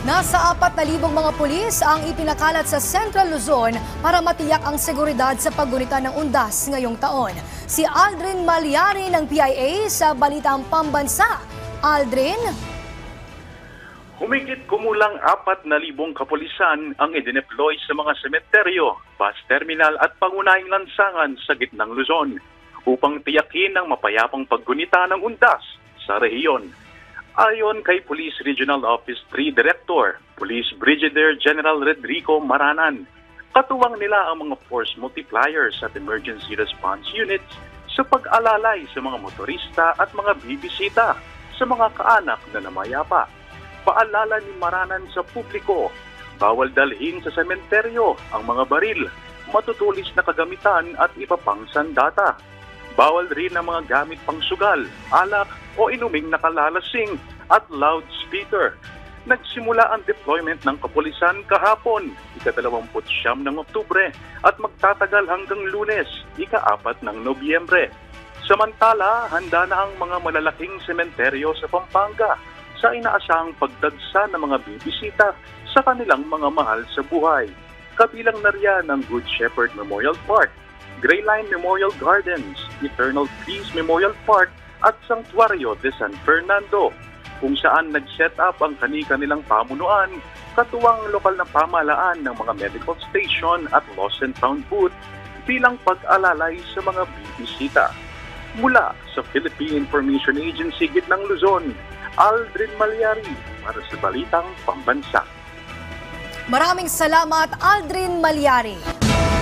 Nasa 4,000 mga pulis ang ipinakalat sa Central Luzon para matiyak ang seguridad sa paggunita ng undas ngayong taon. Si Aldrin Malyari ng PIA sa Balitang Pambansa. Aldrin? Humigit kumulang 4,000 kapulisan ang idineploy sa mga sementeryo, bus terminal at pangunahing lansangan sa gitnang Luzon upang tiyakin ang mapayapang paggunita ng undas sa rehiyon. Ayon kay Police Regional Office 3 Director, Police Brigadier General Rodrigo Maranan, katuwang nila ang mga force multipliers at emergency response units sa pag-alalay sa mga motorista at mga bibisita sa mga kaanak na namayapa. Paalala ni Maranan sa publiko, bawal dalhin sa sementeryo ang mga baril, matutulis na kagamitan at iba pang sandata. Bawal rin ang mga gamit pang sugal, alak o inuming nakalalasing at loudspeaker. Nagsimula ang deployment ng kapulisan kahapon, ika-29 ng Oktubre at magtatagal hanggang Lunes, ika-4 ng Nobyembre. Samantala, handa na ang mga malalaking sementeryo sa Pampanga sa inaasahang pagdagsa ng mga bibisita sa kanilang mga mahal sa buhay. Kabilang na riyan ang Good Shepherd Memorial Park, Gray Line Memorial Gardens, Eternal Peace Memorial Park at Santuario de San Fernando, kung saan nag-set up ang kani-kanilang pamunuan, katuwang lokal na pamahalaan ng mga medical station at lost and found booth bilang pag-alalay sa mga bibisita. Mula sa Philippine Information Agency Gitnang Luzon, Aldrin Malyari para sa Balitang Pambansa. Maraming salamat, Aldrin Malyari.